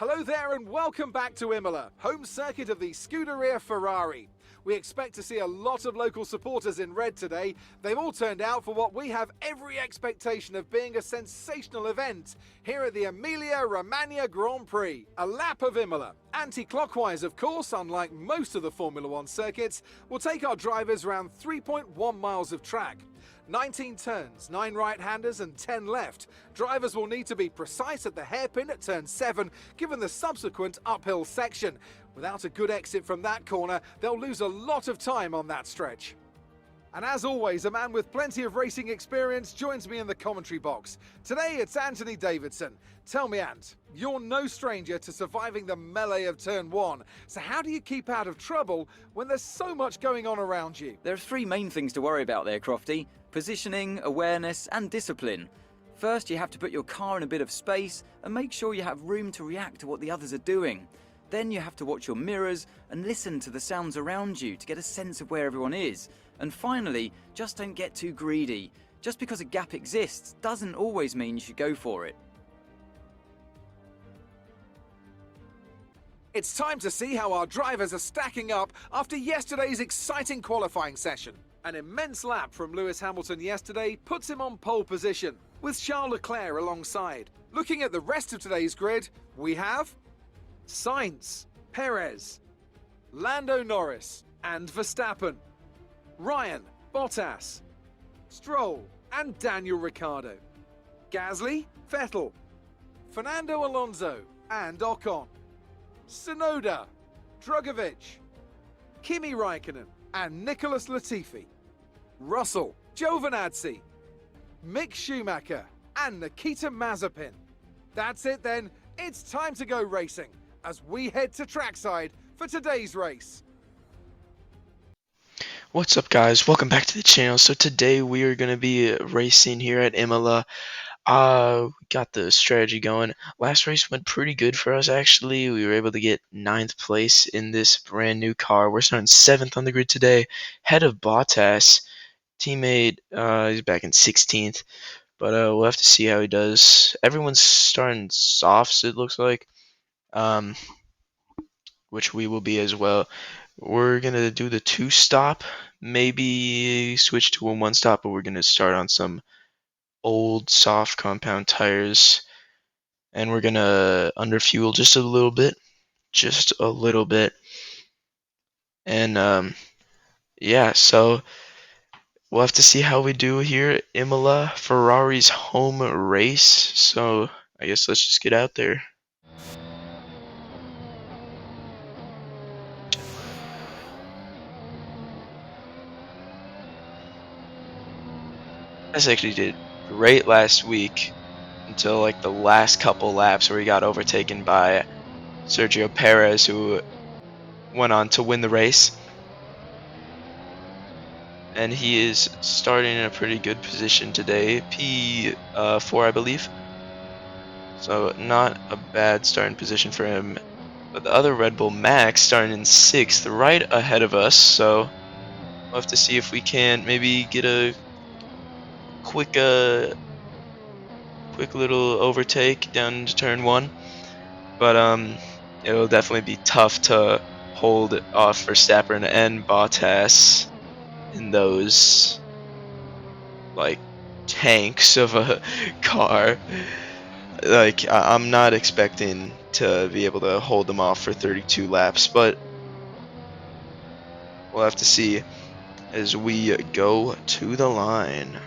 Hello there and welcome back to Imola, home circuit of the Scuderia Ferrari. We expect to see a lot of local supporters in red today. They've all turned out for what we have every expectation of being a sensational event here at the Emilia-Romagna Grand Prix, a lap of Imola. Anti-clockwise, of course, unlike most of the Formula One circuits, will take our drivers around 3.1 miles of track. 19 turns, 9 right-handers and 10 left. Drivers will need to be precise at the hairpin at turn 7, given the subsequent uphill section. Without a good exit from that corner, they'll lose a lot of time on that stretch. And as always, a man with plenty of racing experience joins me in the commentary box. Today it's Anthony Davidson. Tell me, Ant, you're no stranger to surviving the melee of turn 1. So how do you keep out of trouble when there's so much going on around you? There are three main things to worry about there, Crofty: positioning, awareness and discipline. First, you have to put your car in a bit of space and make sure you have room to react to what the others are doing. Then you have to watch your mirrors and listen to the sounds around you to get a sense of where everyone is. And finally, just don't get too greedy. Just because a gap exists doesn't always mean you should go for it. It's time to see how our drivers are stacking up after yesterday's exciting qualifying session. An immense lap from Lewis Hamilton yesterday puts him on pole position, with Charles Leclerc alongside. Looking at the rest of today's grid, we have Sainz, Perez, Lando Norris and Verstappen, Ryan, Bottas, Stroll and Daniel Ricciardo, Gasly, Vettel, Fernando Alonso and Ocon, Tsunoda, Drugovich, Kimi Raikkonen and Nicholas Latifi, Russell, Giovinazzi, Mick Schumacher and Nikita Mazepin. That's it then, it's time to go racing as we head to trackside for today's race. What's up, guys? Welcome back to the channel. So today we are going to be racing here at Imola. Got the strategy going. Last race went pretty good for us, actually. We were able to get 9th place in this brand new car. We're starting 7th on the grid today, head of Bottas. Teammate, he's back in 16th, but we'll have to see how he does. Everyone's starting softs, it looks like, which we will be as well. We're going to do the 2-stop, maybe switch to a 1-stop, but we're going to start on some old soft compound tires, and we're going to underfuel just a little bit, and yeah, so we'll have to see how we do here at Imola, Ferrari's home race. So I guess let's just get out there. I actually did great last week until like the last couple laps where he got overtaken by Sergio Perez, who went on to win the race. And he is starting in a pretty good position today, P4 I believe. So not a bad starting position for him. But the other Red Bull Max starting in 6th, right ahead of us. So we'll have to see if we can maybe get a quick little overtake down to turn 1. But it'll definitely be tough to hold off Verstappen and Bottas in those like tanks of a car. Like, I'm not expecting to be able to hold them off for 32 laps, but we'll have to see as we go to the line.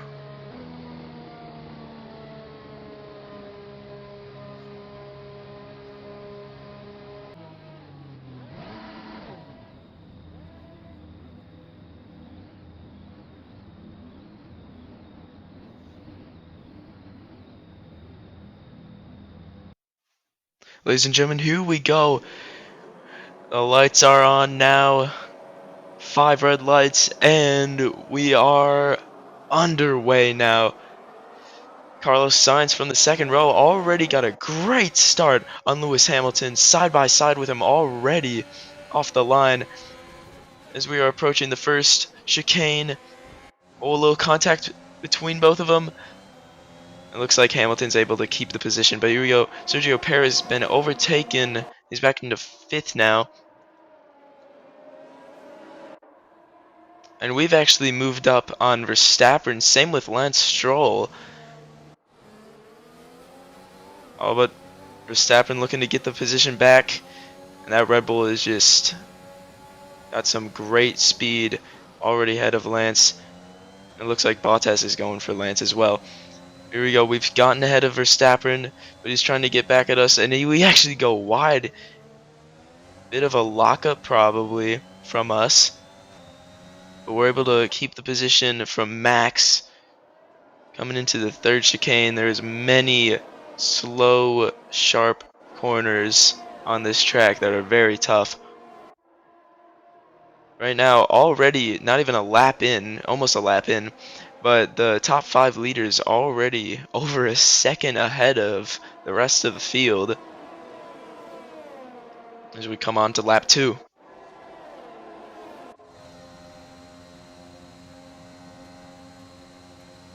Ladies and gentlemen, here we go. The lights are on now. 5 red lights, and we are underway now. Carlos Sainz from the second row already got a great start on Lewis Hamilton, side by side with him already off the line. As we are approaching the first chicane, a little contact between both of them. It looks like Hamilton's able to keep the position, but here we go. Sergio Perez has been overtaken. He's back into 5th now. And we've actually moved up on Verstappen. Same with Lance Stroll. Oh, but Verstappen looking to get the position back. And that Red Bull is just got some great speed already ahead of Lance. It looks like Bottas is going for Lance as well. Here we go. We've gotten ahead of Verstappen, but he's trying to get back at us. And we actually go wide. Bit of a lockup probably from us. But we're able to keep the position from Max. Coming into the 3rd chicane, there's many slow, sharp corners on this track that are very tough. Right now, already not even a lap in, almost a lap in, but the top 5 leaders already over a second ahead of the rest of the field as we come on to lap 2.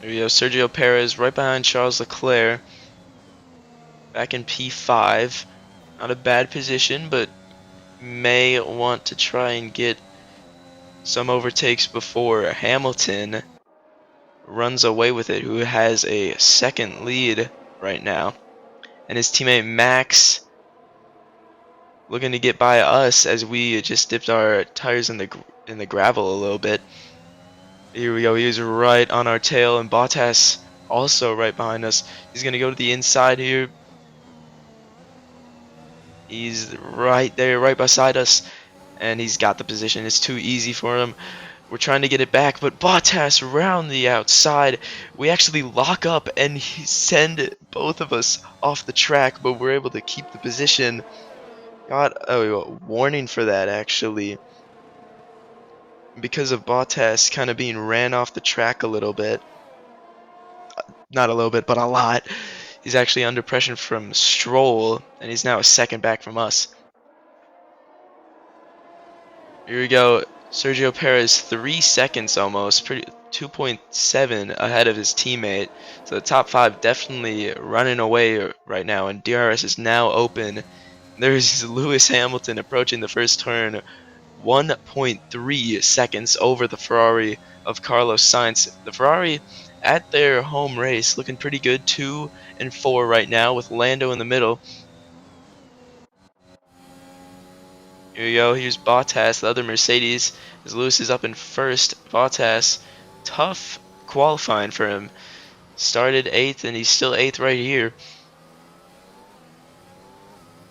There we go, Sergio Perez right behind Charles Leclerc, back in P5. Not a bad position, but may want to try and get some overtakes before Hamilton runs away with it, who has a 2nd lead right now. And his teammate Max looking to get by us as we just dipped our tires in the gravel a little bit. Here we go. He was right on our tail, and Bottas also right behind us. He's going to go to the inside here. He's right there, right beside us, and he's got the position. It's too easy for him. We're trying to get it back, but Bottas around the outside. We actually lock up and send both of us off the track, but we're able to keep the position. Got a warning for that, actually, because of Bottas kind of being ran off the track a little bit. Not a little bit, but a lot. He's actually under pressure from Stroll, and he's now a 2nd back from us. Here we go. Sergio Perez 3 seconds almost, 2.7 ahead of his teammate. So the top 5 definitely running away right now, and DRS is now open. There's Lewis Hamilton approaching the first turn, 1.3 seconds over the Ferrari of Carlos Sainz. The Ferrari at their home race looking pretty good, 2 and 4 right now with Lando in the middle. Here we go. Here's Bottas, the other Mercedes, as Lewis is up in 1st. Bottas, tough qualifying for him. Started 8th, and he's still 8th right here.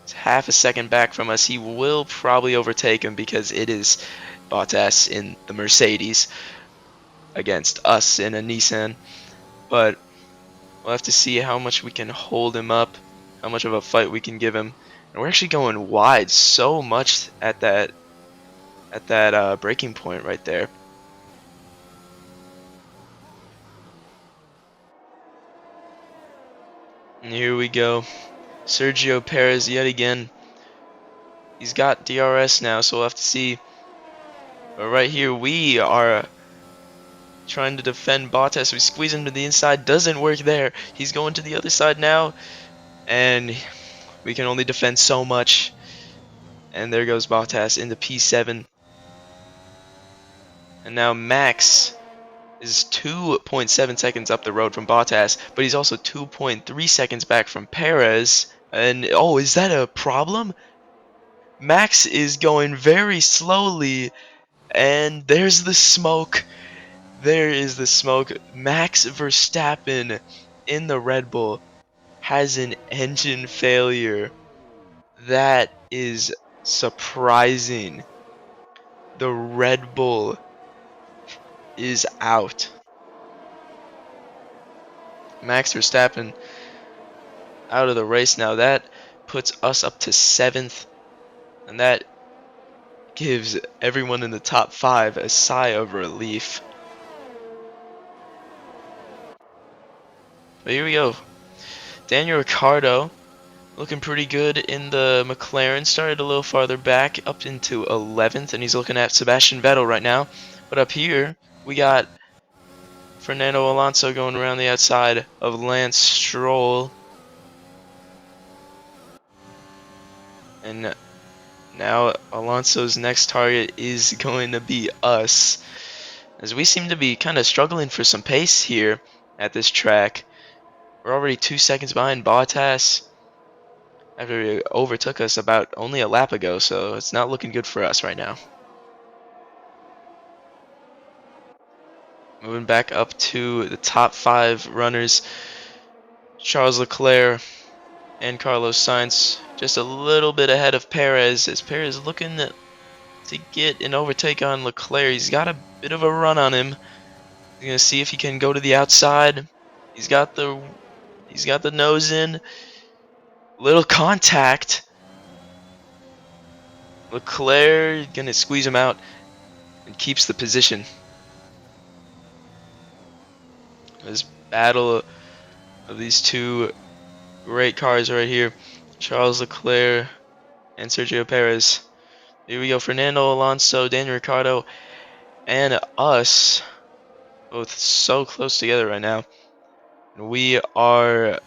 It's half a second back from us. He will probably overtake him because it is Bottas in the Mercedes against us in a Nissan. But we'll have to see how much we can hold him up, how much of a fight we can give him. And we're actually going wide so much at that breaking point right there. And here we go. Sergio Perez yet again. He's got DRS now, so we'll have to see. But right here we are trying to defend Bottas. We squeeze him to the inside. Doesn't work there. He's going to the other side now. And we can only defend so much. And there goes Bottas into P7. And now Max is 2.7 seconds up the road from Bottas, but he's also 2.3 seconds back from Perez. And oh, is that a problem? Max is going very slowly, and there's the smoke. There is the smoke. Max Verstappen in the Red Bull has an engine failure. That is surprising. The Red Bull is out. Max Verstappen out of the race now. That puts us up to 7th, and that gives everyone in the top 5 a sigh of relief. But here we go. Daniel Ricciardo looking pretty good in the McLaren. Started a little farther back up into 11th, and he's looking at Sebastian Vettel right now. But up here we got Fernando Alonso going around the outside of Lance Stroll. And now Alonso's next target is going to be us, as we seem to be kind of struggling for some pace here at this track. We're already 2 seconds behind Bottas after he overtook us about only a lap ago, so it's not looking good for us right now. Moving back up to the top 5 runners, Charles Leclerc and Carlos Sainz just a little bit ahead of Perez, as Perez is looking to get an overtake on Leclerc. He's got a bit of a run on him. He's gonna see if he can go to the outside. He's got the nose in. Little contact. Leclerc gonna squeeze him out and keeps the position. This battle of these two great cars right here, Charles Leclerc and Sergio Perez. Here we go, Fernando Alonso, Daniel Ricciardo, and us, both so close together right now. We are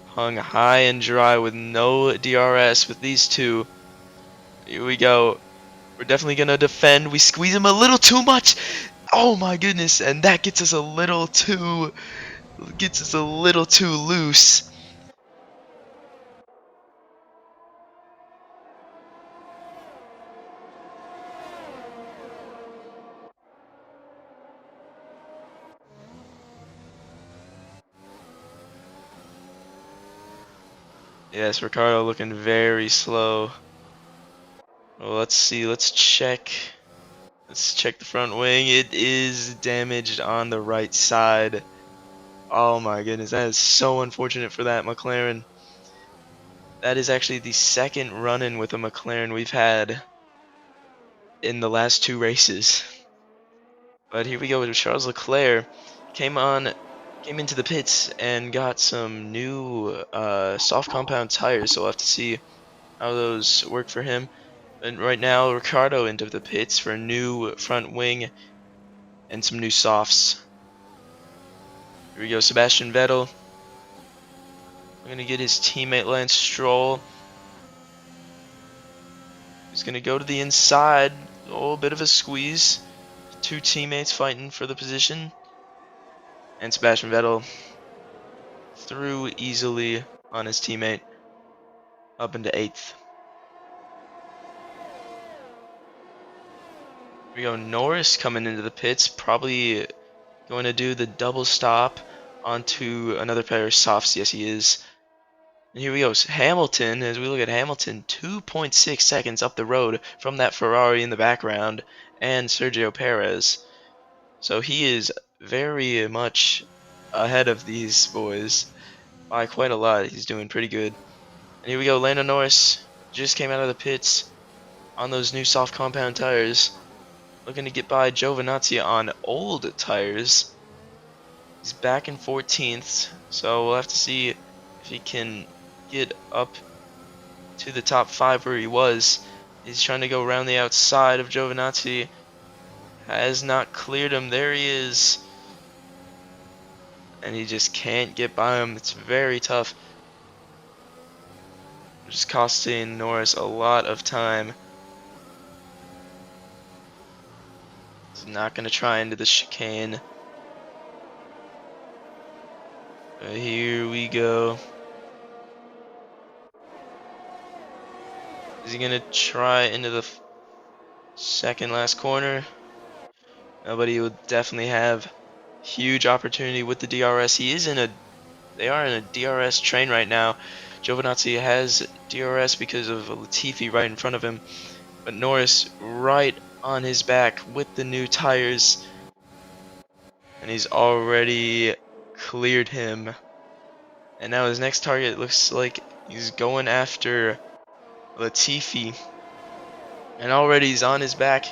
hung high and dry with no DRS with these two. Here we go. We're definitely going to defend. We squeeze him a little too much. Oh my goodness. And that gets us a little too loose. Yes, Ricardo looking very slow. Well, let's see. Let's check the front wing. It is damaged on the right side. Oh my goodness, that is so unfortunate for that McLaren. That is actually the second run-in with a McLaren we've had in the last 2 races. But here we go with Charles Leclerc. Came into the pits and got some new soft compound tires, so we'll have to see how those work for him. And right now, Ricardo into the pits for a new front wing and some new softs. Here we go, Sebastian Vettel. I'm going to get his teammate Lance Stroll. He's going to go to the inside. Oh, a bit of a squeeze. 2 teammates fighting for the position. And Sebastian Vettel through easily on his teammate up into 8th. Here we go, Norris coming into the pits, probably going to do the double stop onto another pair of softs. Yes, he is. And here we go, Hamilton, as we look at Hamilton, 2.6 seconds up the road from that Ferrari in the background and Sergio Perez. So he is very much ahead of these boys by quite a lot. He's doing pretty good. And here we go, Lando Norris just came out of the pits on those new soft compound tires, looking to get by Giovinazzi on old tires. He's back in 14th, so we'll have to see if he can get up to the top 5 where he was. He's trying to go around the outside of Giovinazzi. Has not cleared him. There he is. And he just can't get by him. It's very tough. Just costing Norris a lot of time. He's not going to try into the chicane. Here we go. Is he going to try into the second last corner? Nobody will definitely have huge opportunity with the DRS. They are in a DRS train right now. Giovinazzi has DRS because of Latifi right in front of him, but Norris right on his back with the new tires, and he's already cleared him. And now his next target looks like he's going after Latifi, and already he's on his back,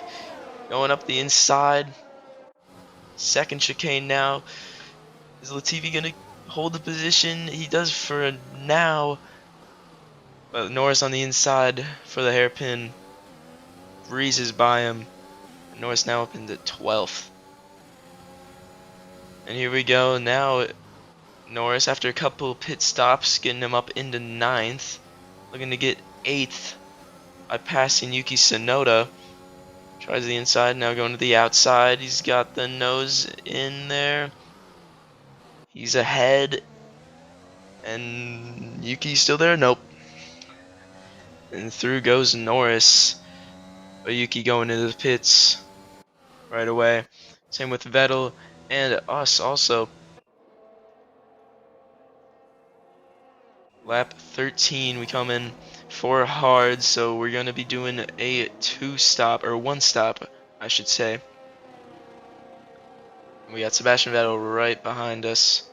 going up the inside. Second chicane now. Is Latifi gonna hold the position? He does for now. But Norris on the inside for the hairpin. Breezes by him. Norris now up into 12th. And here we go. Now Norris, after a couple pit stops, getting him up into 9th. Looking to get 8th by passing Yuki Tsunoda. Tries the inside, now going to the outside. He's got the nose in there. He's ahead. And Yuki's still there? Nope. And through goes Norris. But Yuki going into the pits right away. Same with Vettel and us also. Lap 13, we come in 4 hard, so we're going to be doing a 2-stop, or 1-stop, I should say. We got Sebastian Vettel right behind us.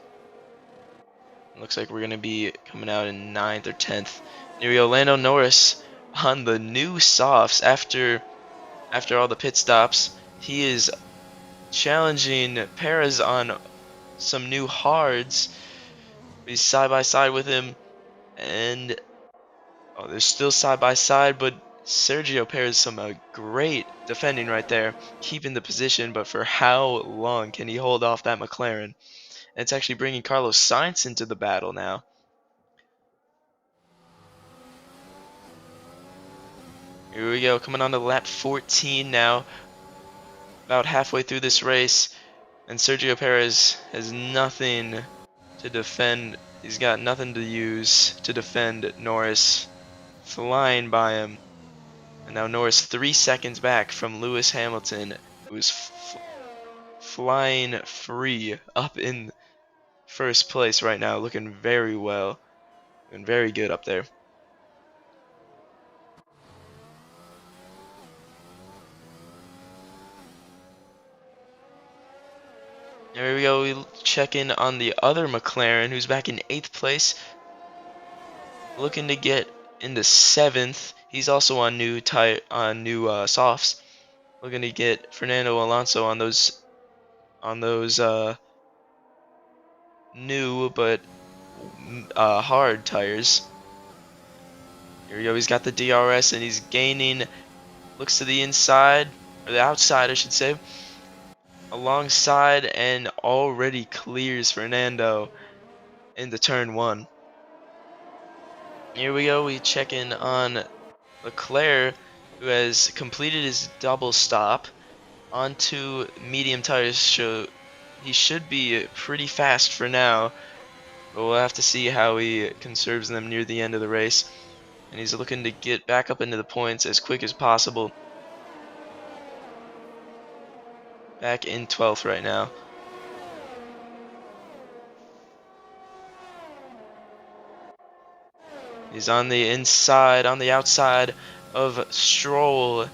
Looks like we're going to be coming out in 9th or 10th. Here we go, Lando Norris on the new softs after all the pit stops. He is challenging Perez on some new hards. He's side by side with him, and they're still side by side, but Sergio Perez some great defending right there, keeping the position, but for how long can he hold off that McLaren? And it's actually bringing Carlos Sainz into the battle now. Here we go, coming on to lap 14 now, about halfway through this race, and Sergio Perez has nothing to defend. He's got nothing to use to defend Norris, flying by him. And now Norris 3 seconds back from Lewis Hamilton, who's flying free up in first place right now, looking very well and very good up there. There we go. We check in on the other McLaren, who's back in 8th place, looking to get into 7th. He's also on new softs, looking to get Fernando Alonso on those new but hard tires. Here we go. He's got the DRS and he's gaining. Looks to the inside, or the outside, I should say, alongside, and already clears Fernando into turn 1. Here we go. We check in on Leclerc, who has completed his double stop onto medium tires. So he should be pretty fast for now, but we'll have to see how he conserves them near the end of the race. And he's looking to get back up into the points as quick as possible. Back in 12th right now. He's on the inside, on the outside of Stroll,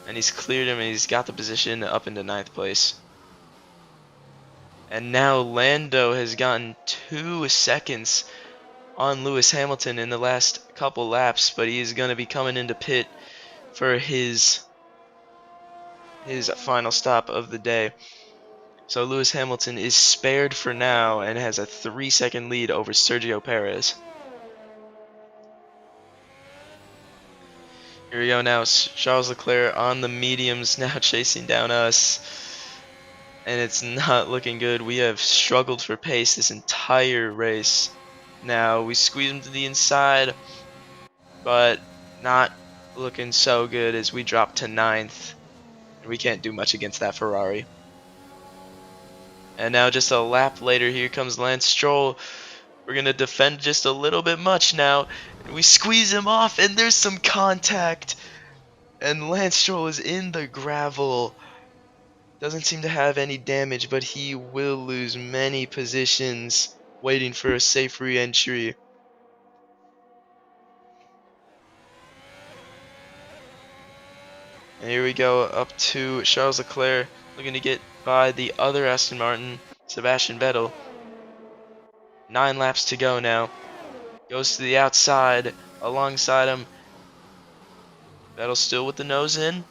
and he's cleared him, and he's got the position up into 9th place. And now Lando has gotten 2 seconds on Lewis Hamilton in the last couple laps, but he's going to be coming into pit for his final stop of the day. So Lewis Hamilton is spared for now and has a 3-second lead over Sergio Perez. Here we go now, Charles Leclerc on the mediums now chasing down us. And it's not looking good. We have struggled for pace this entire race. Now we squeeze him to the inside, but not looking so good as we drop to 9th. We can't do much against that Ferrari. And now just a lap later, here comes Lance Stroll. We're going to defend just a little bit much now. And we squeeze him off, and there's some contact. And Lance Stroll is in the gravel. Doesn't seem to have any damage, but he will lose many positions waiting for a safe re-entry. And here we go up to Charles Leclerc, looking to get by the other Aston Martin, Sebastian Vettel. 9 laps to go now. Goes to the outside, alongside him. Vettel still with the nose in.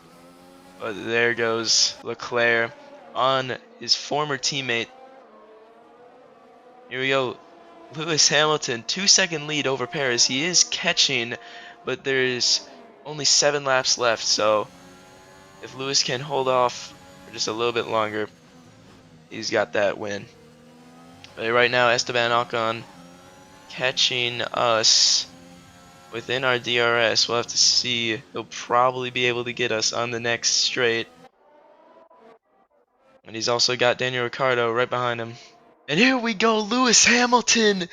But there goes Leclerc on his former teammate. Here we go. Lewis Hamilton, 2-second lead over Perez. He is catching, but there's only 7 laps left. So if Lewis can hold off for just a little bit longer, he's got that win. But right now, Esteban Ocon catching us within our DRS. We'll have to see. He'll probably be able to get us on the next straight. And he's also got Daniel Ricciardo right behind him. And here we go, Lewis Hamilton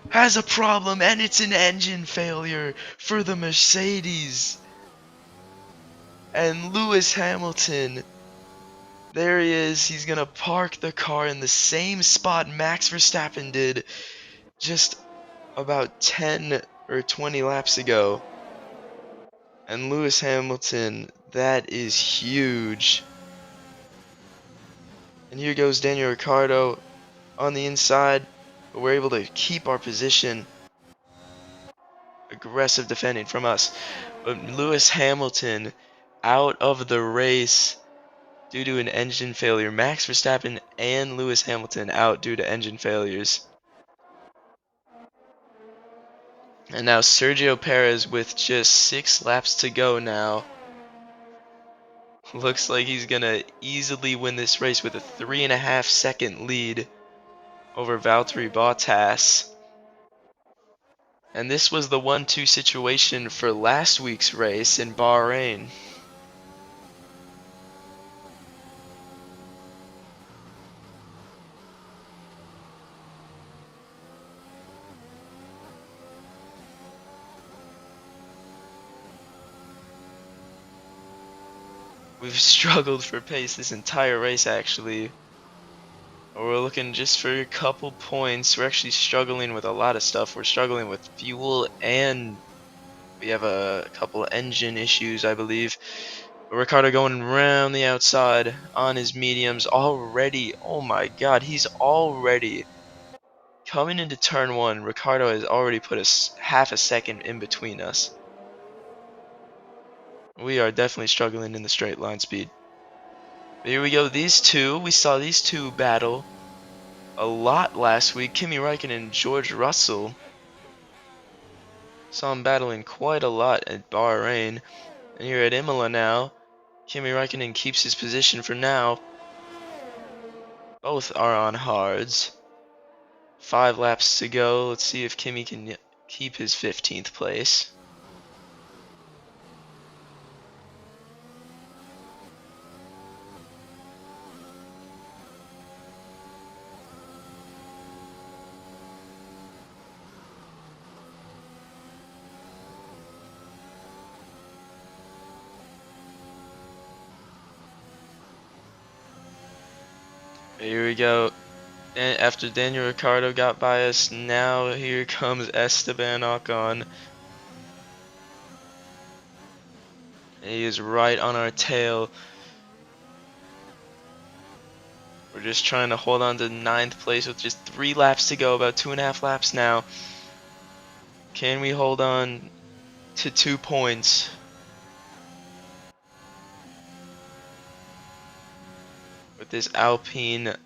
has a problem, and it's an engine failure for the Mercedes. And Lewis Hamilton, there he is. He's going to park the car in the same spot Max Verstappen did just about 10 or 20 laps ago. And Lewis Hamilton, that is huge. And here goes Daniel Ricciardo on the inside, but we're able to keep our position. Aggressive defending from us. But Lewis Hamilton out of the race due to an engine failure. Max Verstappen and Lewis Hamilton out due to engine failures. And now Sergio Perez with just 6 laps to go now. Looks like he's going to easily win this race with a 3.5 second lead over Valtteri Bottas. And this was the 1-2 situation for last week's race in Bahrain. We've struggled for pace this entire race, actually. We're looking just for a couple points. We're actually struggling with a lot of stuff. We're struggling with fuel, and we have a couple engine issues, I believe. Ricciardo going around the outside on his mediums already. Oh my god, he's already coming into turn 1. Ricciardo has already put us half a second in between us. We are definitely struggling in the straight line speed. But here we go. We saw these two battle a lot last week. Kimi Räikkönen and George Russell. Saw him battling quite a lot at Bahrain. And here at Imola now, Kimi Räikkönen keeps his position for now. Both are on hards. 5 laps to go. Let's see if Kimi can keep his 15th place. Here we go. And after Daniel Ricciardo got by us, now here comes Esteban Ocon. He is right on our tail. We're just trying to hold on to 9th place with just 3 laps to go, about 2.5 laps now. Can we hold on to 2 points? With this Alpine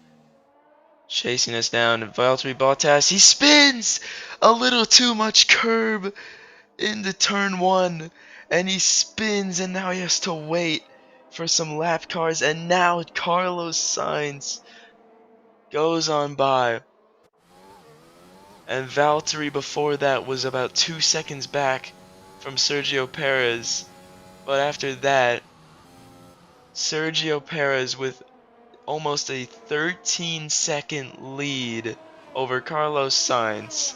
chasing us down. Valtteri Bottas, he spins a little too much curb into turn 1, and he spins, and now he has to wait for some lap cars, and now Carlos Sainz goes on by, and Valtteri before that was about 2 seconds back from Sergio Perez, but after that, Sergio Perez with almost a 13-second lead over Carlos Sainz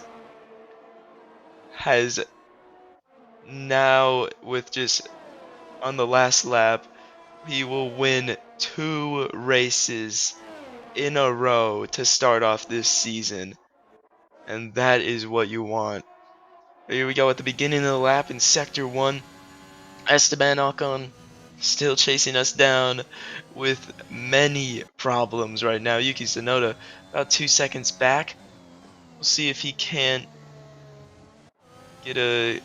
has now, with just on the last lap, he will win 2 races in a row to start off this season, and that is what you want. Here we go at the beginning of the lap in Sector 1. Esteban Ocon still chasing us down with many problems right now. Yuki Tsunoda about 2 seconds back. We'll see if he can get at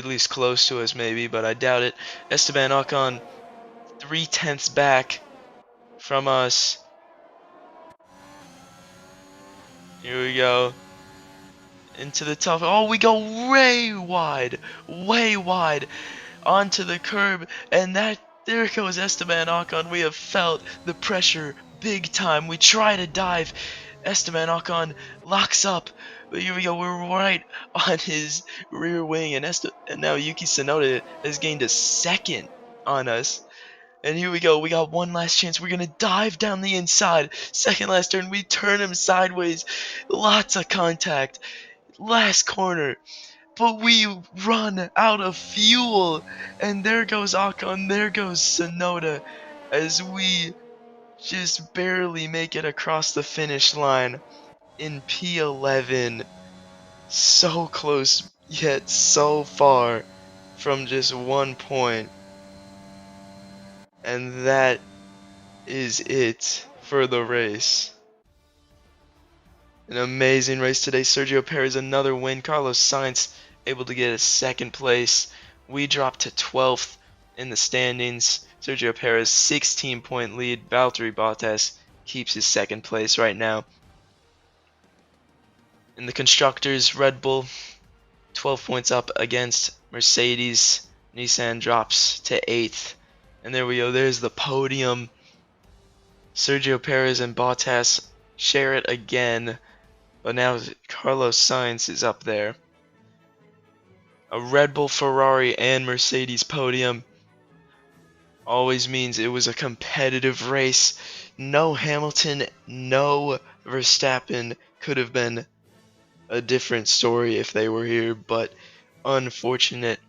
least close to us maybe, but I doubt it. Esteban Ocon 3/10 back from us. Here we go. Into the tough. Oh, we go way wide onto the curb, and there goes Esteban Ocon. We have felt the pressure big time. We try to dive. Esteban Ocon locks up. But here we go. We're right on his rear wing, and now Yuki Tsunoda has gained a second on us. And here we go. We got one last chance. We're going to dive down the inside. Second last turn. We turn him sideways. Lots of contact. Last corner. But we run out of fuel. And there goes Ocon. There goes Tsunoda. As we just barely make it across the finish line in P11. So close, yet so far from just 1 point. And that is it for the race. An amazing race today. Sergio Perez another win. Carlos Sainz able to get a second place. We dropped to 12th in the standings. Sergio Perez 16-point lead. Valtteri Bottas keeps his second place right now. In the constructors, Red Bull 12 points up against Mercedes. Nissan drops to 8th. And there we go. There's the podium. Sergio Perez and Bottas share it again. But now Carlos Sainz is up there. A Red Bull, Ferrari, and Mercedes podium always means it was a competitive race. No Hamilton, no Verstappen. Could have been a different story if they were here, but unfortunate.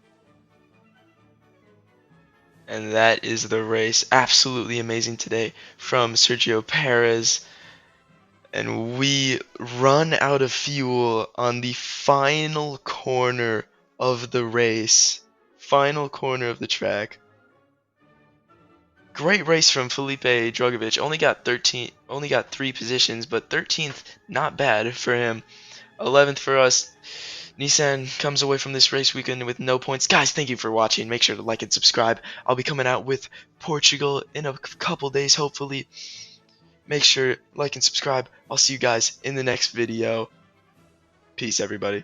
And that is the race. Absolutely amazing today from Sergio Perez. And we run out of fuel on the final corner of the race. Final corner of the track. Great race from Felipe Drugovich. Only got 3 positions, but 13th, not bad for him. 11th for us. Nissan comes away from this race weekend with no points. Guys, thank you for watching. Make sure to like and subscribe. I'll be coming out with Portugal in a couple days, hopefully. Make sure to like and subscribe. I'll see you guys in the next video. Peace, everybody.